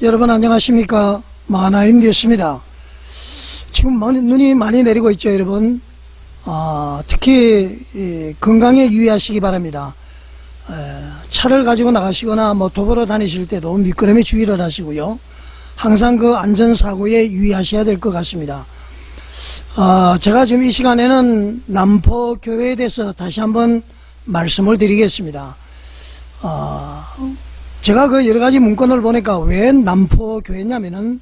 여러분 안녕하십니까. 마하나임되었습니다. 지금 눈이 많이 내리고 있죠, 여러분. 특히 건강에 유의하시기 바랍니다. 차를 가지고 나가시거나 도보로 다니실 때도 미끄럼에 주의를 하시고요. 항상 그 안전사고에 유의하셔야 될 것 같습니다. 제가 지금 이 시간에는 남포교회에 대해서 다시 한번 말씀을 드리겠습니다. 제가 그 여러가지 문건을 보니까 왜 남포교회냐면은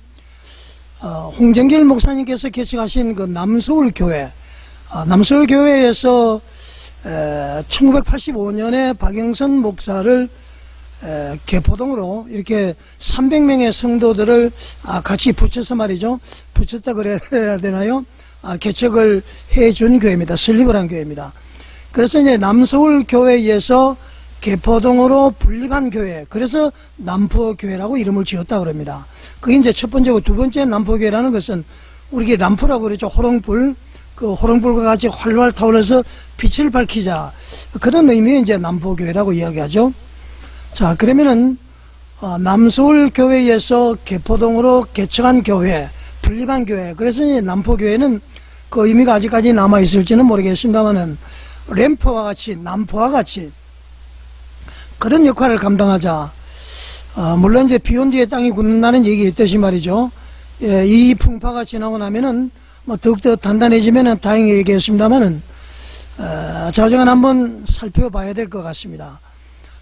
홍정길 목사님께서 개척하신 그 남서울교회, 남서울교회에서 1985년에 박영선 목사를 개포동으로 이렇게 300명의 성도들을 같이 붙여서 말이죠. 붙였다 그래야 되나요? 개척을 해준 교회입니다. 설립을 한 교회입니다. 그래서 이제 남서울교회에서 개포동으로 분립한 교회, 그래서 남포교회라고 이름을 지었다고 합니다. 그게 이제 첫 번째고, 두 번째 남포교회라는 것은 우리 람프라고 그러죠. 호롱불, 그 호롱불과 같이 활활 타오르서 빛을 밝히자, 그런 의미의 이제 남포교회라고 이야기하죠. 자, 그러면은 남서울교회에서 개포동으로 개척한 교회, 분립한 교회, 그래서 이제 남포교회는 그 의미가 아직까지 남아있을지는 모르겠습니다만은 램프와 같이, 남포와 같이 그런 역할을 감당하자. 물론 이제 비온 뒤에 땅이 굳는다는 얘기 있듯이 말이죠. 이 풍파가 지나고 나면은 더욱더 단단해지면은 다행이겠습니다만은 자정은 한번 살펴봐야 될 것 같습니다.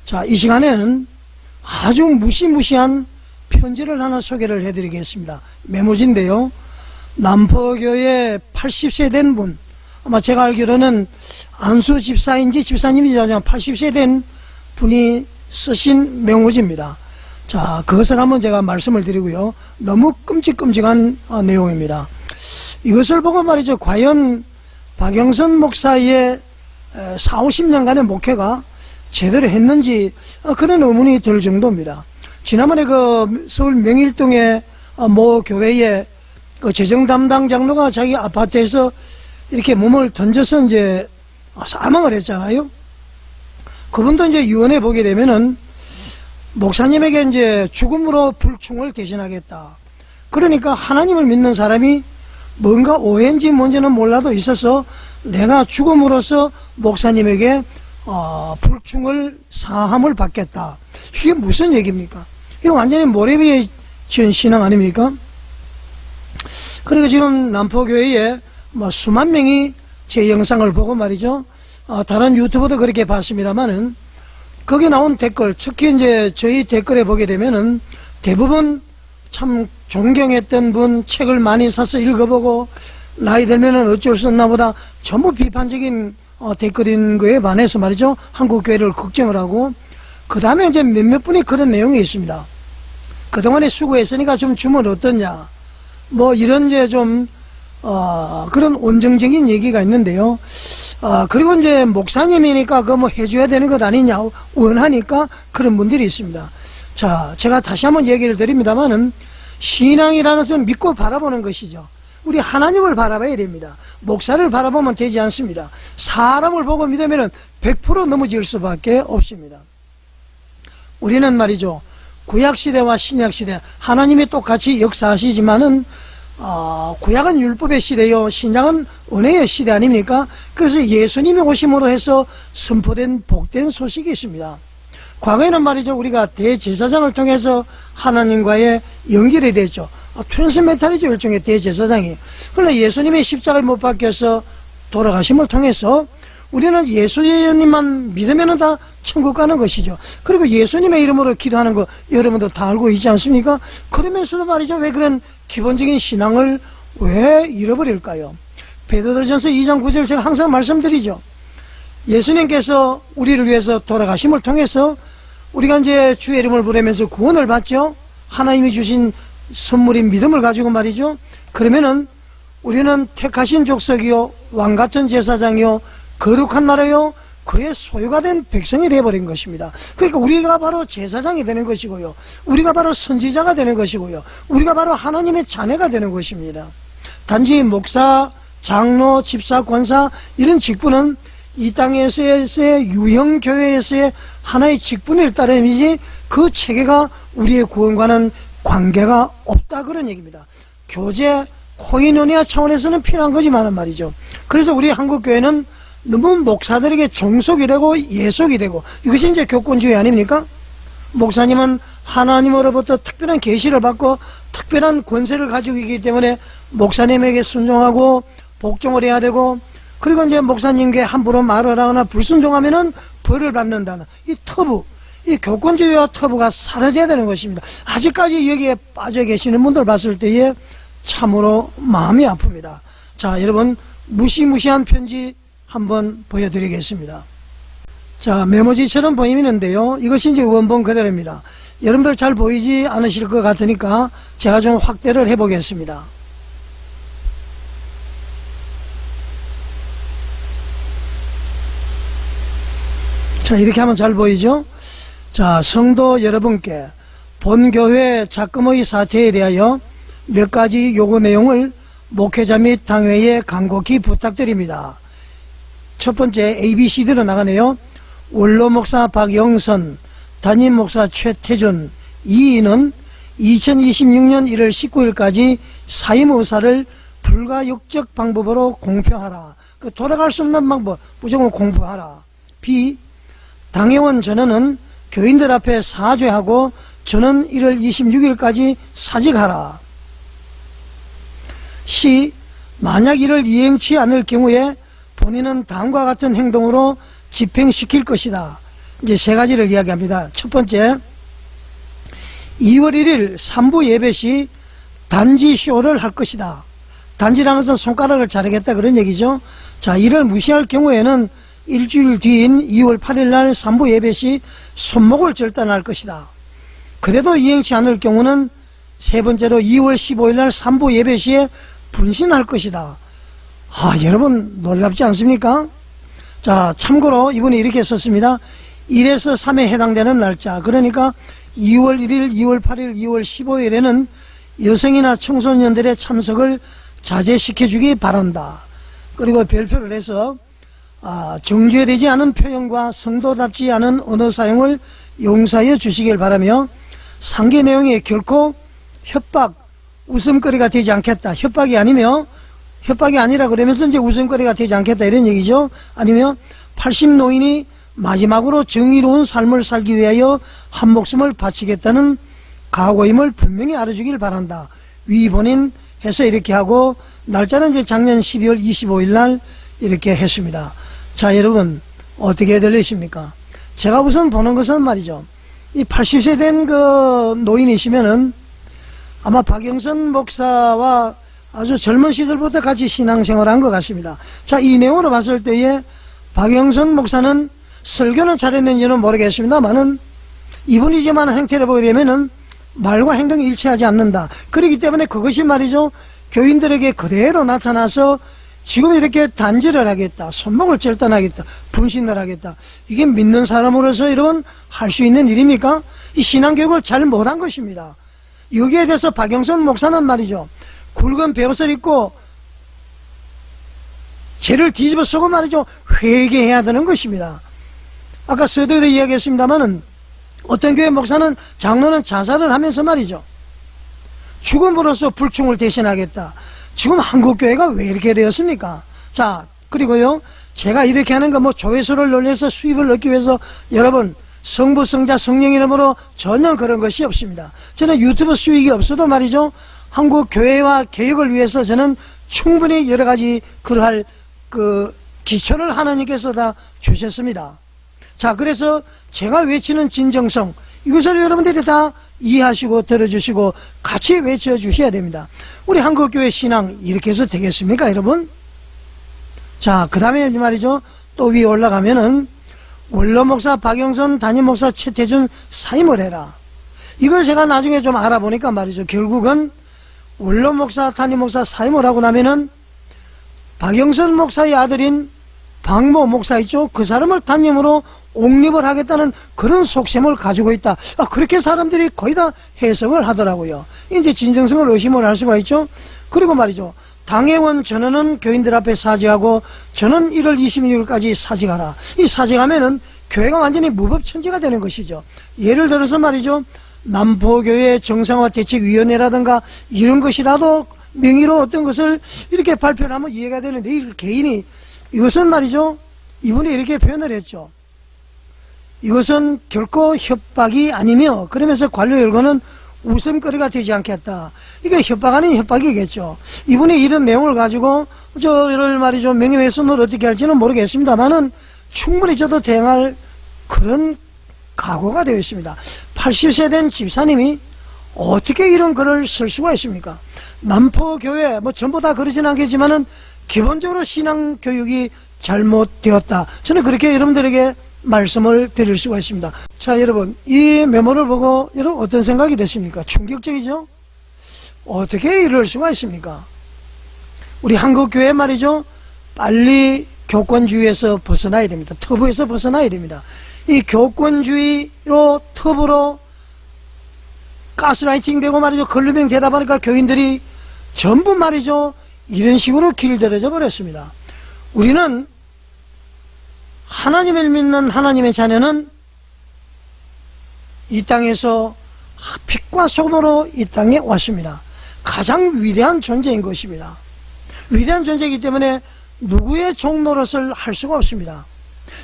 자, 이 시간에는 아주 무시무시한 편지를 하나 소개를 해드리겠습니다. 메모지인데요. 남포교회 80세 된 분, 아마 제가 알기로는 안수 집사인지 집사님인지 80세 된 분이 쓰신 메모지입니다. 자, 그것을 한번 제가 말씀을 드리고요. 너무 끔찍끔찍한 내용입니다. 이것을 보고 말이죠. 과연 박영선 목사의 40-50년간의 목회가 제대로 했는지 그런 의문이 들 정도입니다. 지난번에 그 서울 명일동의 모 교회의 그 재정 담당 장로가 자기 아파트에서 이렇게 몸을 던져서 이제 사망을 했잖아요. 그분도 이제 유언해 보게 되면은 목사님에게 이제 죽음으로 불충을 대신하겠다. 그러니까 하나님을 믿는 사람이 뭔가 오해인지 뭔지는 몰라도 있어서 내가 죽음으로써 목사님에게 불충을 사함을 받겠다. 이게 무슨 얘기입니까? 이거 완전히 모래비에 지은 신앙 아닙니까? 그리고 지금 남포교회에 수만 명이 제 영상을 보고 말이죠. 다른 유튜브도 그렇게 봤습니다만은 거기 나온 댓글, 특히 이제 저희 댓글에 보게 되면은 대부분 참 존경했던 분, 책을 많이 사서 읽어보고 나이 들면은 어쩔 수 없나 보다 전부 비판적인 댓글인 거에 반해서 말이죠. 한국교회를 걱정을 하고, 그 다음에 이제 몇몇 분이 그런 내용이 있습니다. 그동안에 수고했으니까 좀 주면 어떠냐, 이런 이제 좀 그런 온정적인 얘기가 있는데요. 그리고 이제 목사님이니까 그거 해줘야 되는 것 아니냐 원하니까 그런 분들이 있습니다. 자, 제가 다시 한번 얘기를 드립니다만은 신앙이라는 것은 믿고 바라보는 것이죠. 우리 하나님을 바라봐야 됩니다. 목사를 바라보면 되지 않습니다. 사람을 보고 믿으면 100% 넘어질 수밖에 없습니다. 우리는 말이죠, 구약시대와 신약시대 하나님이 똑같이 역사하시지만은 구약은 율법의 시대요, 신약은 은혜의 시대 아닙니까? 그래서 예수님이 오심으로 해서 선포된 복된 소식이 있습니다. 과거에는 말이죠, 우리가 대제사장을 통해서 하나님과의 연결이 됐죠. 트랜스메탈이죠, 일종의 대제사장이. 그러나 예수님의 십자가에 못 박혀서 돌아가심을 통해서 우리는 예수님만 믿으면 다 천국 가는 것이죠. 그리고 예수님의 이름으로 기도하는 거 여러분도 다 알고 있지 않습니까? 그러면서도 말이죠, 왜 그런 기본적인 신앙을 왜 잃어버릴까요? 베드로전서 2장 9절 제가 항상 말씀드리죠. 예수님께서 우리를 위해서 돌아가심을 통해서 우리가 이제 주의 이름을 부르면서 구원을 받죠. 하나님이 주신 선물인 믿음을 가지고 말이죠. 그러면은 우리는 택하신 족속이요, 왕같은 제사장이요, 거룩한 나라요, 그의 소유가 된 백성이 되어버린 것입니다. 그러니까 우리가 바로 제사장이 되는 것이고요, 우리가 바로 선지자가 되는 것이고요, 우리가 바로 하나님의 자녀가 되는 것입니다. 단지 목사, 장로, 집사, 권사 이런 직분은 이 땅에서의 유형교회에서의 하나의 직분일 따름이지 그 체계가 우리의 구원과는 관계가 없다 그런 얘기입니다. 교제 코이노니아 차원에서는 필요한 거지만은 말이죠. 그래서 우리 한국교회는 너무 목사들에게 종속이 되고 예속이 되고, 이것이 이제 교권주의 아닙니까? 목사님은 하나님으로부터 특별한 계시를 받고 특별한 권세를 가지고 있기 때문에 목사님에게 순종하고 복종을 해야 되고, 그리고 이제 목사님께 함부로 말을 하거나 불순종하면은 벌을 받는다는 이 터부, 이 교권주의와 터부가 사라져야 되는 것입니다. 아직까지 여기에 빠져 계시는 분들 봤을 때에 참으로 마음이 아픕니다. 자, 여러분, 무시무시한 편지 한번 보여드리겠습니다. 자, 메모지처럼 보이는데요, 이것이 이제 원본 그대로입니다. 여러분들 잘 보이지 않으실 것 같으니까 제가 좀 확대를 해보겠습니다. 자, 이렇게 하면 잘 보이죠? 자, 성도 여러분께 본교회 작금의 사태에 대하여 몇 가지 요구 내용을 목회자 및 당회에 간곡히 부탁드립니다. 첫 번째, ABCD로 나가네요. 원로 목사 박영선, 담임 목사 최태준, 이인은 2026년 1월 19일까지 사임 의사를 불가역적 방법으로 공표하라. 그 돌아갈 수 없는 방법 무조건 공표하라. B, 당회원 전원은 교인들 앞에 사죄하고 전원 1월 26일까지 사직하라. C, 만약 이를 이행치 않을 경우에 본인은 다음과 같은 행동으로 집행시킬 것이다. 이제 세 가지를 이야기합니다. 첫 번째, 2월 1일 3부 예배 시 단지쇼를 할 것이다. 단지라는 것은 손가락을 자르겠다 그런 얘기죠. 자, 이를 무시할 경우에는 일주일 뒤인 2월 8일 날 3부 예배 시 손목을 절단할 것이다. 그래도 이행치 않을 경우는 세 번째로 2월 15일 날 3부 예배 시에 분신할 것이다. 아, 여러분 놀랍지 않습니까? 자, 참고로 이분이 이렇게 썼습니다. 1에서 3에 해당되는 날짜, 그러니까 2월 1일, 2월 8일, 2월 15일에는 여성이나 청소년들의 참석을 자제시켜 주기 바란다. 그리고 별표를 해서 정죄되지 않은 표현과 성도답지 않은 언어 사용을 용서하여 주시길 바라며, 상기 내용에 결코 협박, 웃음거리가 되지 않겠다. 협박이 아니라 그러면서 이제 웃음거리가 되지 않겠다 이런 얘기죠. 아니면 80노인이 마지막으로 정의로운 삶을 살기 위하여 한 목숨을 바치겠다는 각오임을 분명히 알아주길 바란다. 위 본인 해서 이렇게 하고, 날짜는 이제 작년 12월 25일 날 이렇게 했습니다. 자, 여러분 어떻게 들리십니까? 제가 우선 보는 것은 말이죠, 이 80세 된 그 노인이시면은 아마 박영선 목사와 아주 젊은 시절부터 같이 신앙생활한 것 같습니다. 자, 이 내용으로 봤을 때에 박영선 목사는 설교는 잘했는지는 모르겠습니다만은 이분이지만 행태를 보게 되면은 말과 행동이 일치하지 않는다. 그렇기 때문에 그것이 말이죠, 교인들에게 그대로 나타나서 지금 이렇게 단지를 하겠다, 손목을 절단하겠다, 분신을 하겠다, 이게 믿는 사람으로서 여러분 할 수 있는 일입니까? 이 신앙교육을 잘 못한 것입니다. 여기에 대해서 박영선 목사는 말이죠, 굵은 베옷을 입고 죄를 뒤집어 쓰고 말이죠, 회개해야 되는 것입니다. 아까 서두에도 이야기했습니다마는 어떤 교회 목사는, 장로는 자살을 하면서 말이죠, 죽음으로써 불충을 대신하겠다. 지금 한국교회가 왜 이렇게 되었습니까? 자, 그리고요, 제가 이렇게 하는 거 뭐 조회수를 늘려서 수입을 얻기 위해서, 여러분 성부, 성자, 성령 이름으로 전혀 그런 것이 없습니다. 저는 유튜브 수익이 없어도 말이죠, 한국 교회와 개혁을 위해서 저는 충분히 여러 가지 그러할 그 기초를 하나님께서 다 주셨습니다. 자, 그래서 제가 외치는 진정성, 이것을 여러분들이 다 이해하시고 들어주시고 같이 외쳐주셔야 됩니다. 우리 한국교회 신앙 이렇게 해서 되겠습니까, 여러분? 자, 그 다음에 말이죠, 또 위에 올라가면은 원로 목사 박영선, 담임 목사 최태준 사임을 해라. 이걸 제가 나중에 좀 알아보니까 말이죠, 결국은 원로 목사, 담임 목사 사임을 하고 나면은 박영선 목사의 아들인 박모 목사 있죠, 그 사람을 담임으로 옹립을 하겠다는 그런 속셈을 가지고 있다. 그렇게 사람들이 거의 다 해석을 하더라고요. 이제 진정성을 의심을 할 수가 있죠. 그리고 말이죠, 당회원 전원은 교인들 앞에 사직하고 전원 1월 26일까지 사직하라. 이 사직하면은 교회가 완전히 무법천지가 되는 것이죠. 예를 들어서 말이죠, 남포교회 정상화대책위원회라든가 이런 것이라도 명의로 어떤 것을 이렇게 발표를 하면 이해가 되는데, 이 개인이, 이것은 말이죠, 이분이 이렇게 표현을 했죠. 이것은 결코 협박이 아니며, 그러면서 관료 열거는 웃음거리가 되지 않겠다. 이게 협박 아닌 협박이겠죠. 이분이 이런 내용을 가지고 저를 말이죠, 명예훼손을 어떻게 할지는 모르겠습니다만은 충분히 저도 대응할 그런 각오가 되어 있습니다. 80세 된 집사님이 어떻게 이런 글을 쓸 수가 있습니까? 남포교회 뭐 전부 다 그러진 않겠지만은 기본적으로 신앙교육이 잘못되었다. 저는 그렇게 여러분들에게 말씀을 드릴 수가 있습니다. 자, 여러분, 이 메모를 보고 여러분 어떤 생각이 됐습니까? 충격적이죠? 어떻게 이럴 수가 있습니까? 우리 한국교회 말이죠, 빨리 교권주의에서 벗어나야 됩니다. 터부에서 벗어나야 됩니다. 이 교권주의로 터부로 가스라이팅 되고 말이죠, 걸르명 되다 보니까 교인들이 전부 말이죠, 이런 식으로 길들여져 버렸습니다. 우리는 하나님을 믿는 하나님의 자녀는 이 땅에서 빛과 소금으로 이 땅에 왔습니다. 가장 위대한 존재인 것입니다. 위대한 존재이기 때문에 누구의 종노릇을 할 수가 없습니다.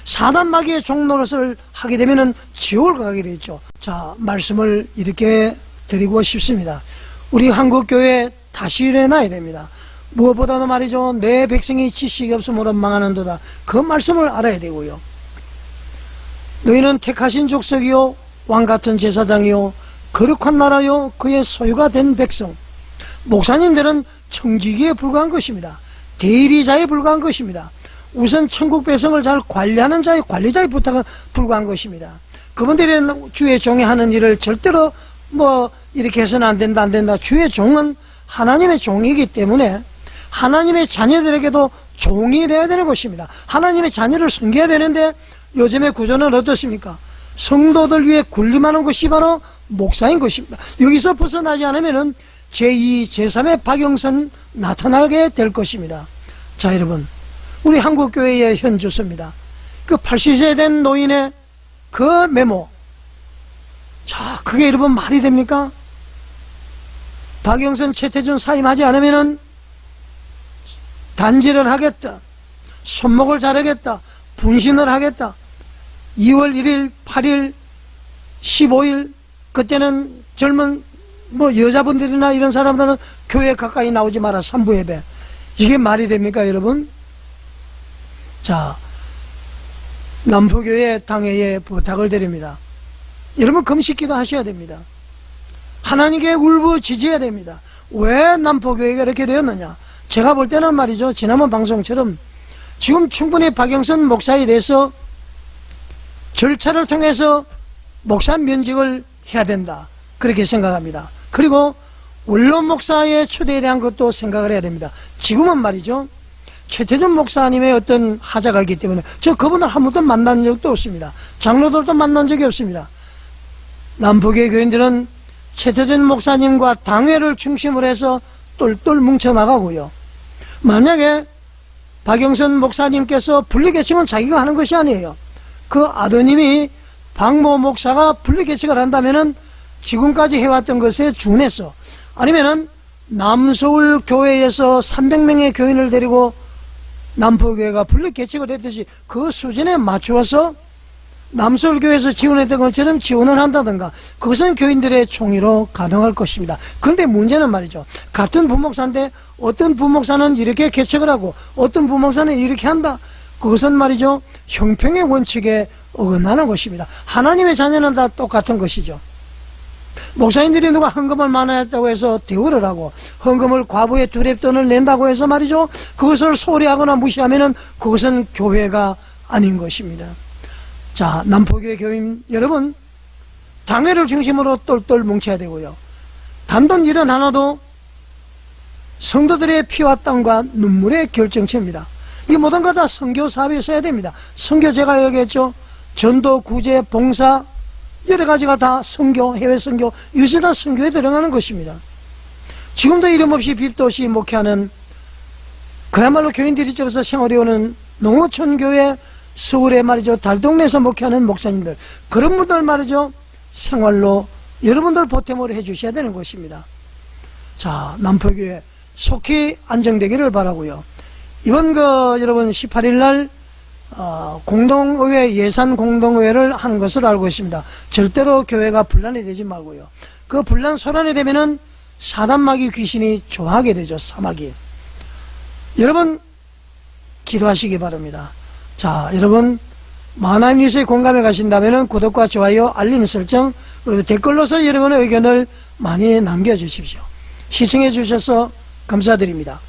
사단 마귀의 종노릇을 하게 되면은 지옥을 가게 되죠. 자, 말씀을 이렇게 드리고 싶습니다. 우리 한국교회 다시 일어나야 됩니다. 무엇보다도 말이죠, 내 백성이 지식이 없으므로 망하는도다. 그 말씀을 알아야 되고요. 너희는 택하신 족속이요, 왕같은 제사장이요, 거룩한 나라요, 그의 소유가 된 백성. 목사님들은 청지기에 불과한 것입니다. 대리자에 불과한 것입니다. 우선 천국 백성을 잘 관리하는 자의 관리자에 불과한 것입니다. 그분들이 주의 종이 하는 일을 절대로 뭐 이렇게 해서는 안 된다, 안 된다. 주의 종은 하나님의 종이기 때문에 하나님의 자녀들에게도 종이 되어야 되는 것입니다. 하나님의 자녀를 섬겨야 되는데 요즘의 구조는 어떻습니까? 성도들 위해 군림하는 것이 바로 목사인 것입니다. 여기서 벗어나지 않으면 제2, 제3의 박영선 나타나게 될 것입니다. 자, 여러분, 우리 한국교회의 현주소입니다. 그 80세 된 노인의 그 메모, 자, 그게 여러분 말이 됩니까? 박영선, 최태준 사임하지 않으면은 단지를 하겠다, 손목을 자르겠다, 분신을 하겠다. 2월 1일, 8일, 15일, 그때는 젊은 뭐 여자분들이나 이런 사람들은 교회 가까이 나오지 마라, 산부 예배. 이게 말이 됩니까, 여러분? 자, 남포교회 당회에 부탁을 드립니다. 여러분, 금식기도 하셔야 됩니다. 하나님께 울부짖어야 됩니다. 왜 남포교회가 이렇게 되었느냐? 제가 볼 때는 말이죠, 지난번 방송처럼 지금 충분히 박영선 목사에 대해서 절차를 통해서 목사 면직을 해야 된다, 그렇게 생각합니다. 그리고 원로 목사의 추대에 대한 것도 생각을 해야 됩니다. 지금은 말이죠, 최태준 목사님의 어떤 하자가 있기 때문에 저 그분을 한 번도 만난 적도 없습니다. 장로들도 만난 적이 없습니다. 남포교회 교인들은 최태준 목사님과 당회를 중심으로 해서 똘똘 뭉쳐나가고요. 만약에 박영선 목사님께서 분리개척은 자기가 하는 것이 아니에요. 그 아드님이 박모 목사가 분리개척을 한다면은 지금까지 해왔던 것에 준해서, 아니면은 남서울 교회에서 300명의 교인을 데리고 남포교회가 분리개척을 했듯이 그 수준에 맞추어서 남서울 교회에서 지원했던 것처럼 지원을 한다든가, 그것은 교인들의 총의로 가능할 것입니다. 그런데 문제는 말이죠, 같은 부목사인데 어떤 부목사는 이렇게 개척을 하고 어떤 부목사는 이렇게 한다. 그것은 말이죠, 형평의 원칙에 어긋나는 것입니다. 하나님의 자녀는 다 똑같은 것이죠. 목사님들이 누가 헌금을 많아했다고 해서 대우를 하고 헌금을 과부의 두랩돈을 낸다고 해서 말이죠, 그것을 소리하거나 무시하면은 그것은 교회가 아닌 것입니다. 자, 남포교회 교인 여러분, 당회를 중심으로 똘똘 뭉쳐야 되고요. 단돈 일은 하나도 성도들의 피와 땀과 눈물의 결정체입니다. 이 모든 것 다 선교 사업에 써야 됩니다. 선교 제가 얘기했죠. 전도, 구제, 봉사, 여러 가지가 다 선교, 해외 선교, 이것이 다 선교에 들어가는 것입니다. 지금도 이름 없이 빚도 없이 목회하는, 그야말로 교인들이 저기서 생활해 오는 농어촌 교회, 서울에 말이죠, 달동네에서 목회하는 목사님들, 그런 분들 말이죠, 생활로 여러분들 보탬을 해 주셔야 되는 것입니다. 자, 남포교회 속히 안정되기를 바라고요. 이번 여러분 18일 날 공동의회, 예산 공동의회를 하는 것을 알고 있습니다. 절대로 교회가 분란이 되지 말고요. 그 분란 소란이 되면은 사단마귀 귀신이 좋아하게 되죠. 사마귀. 여러분 기도하시기 바랍니다. 자, 여러분 하나님 뉴스에 공감해 가신다면은 구독과 좋아요, 알림 설정, 그리고 댓글로서 여러분의 의견을 많이 남겨주십시오. 시청해 주셔서 감사드립니다.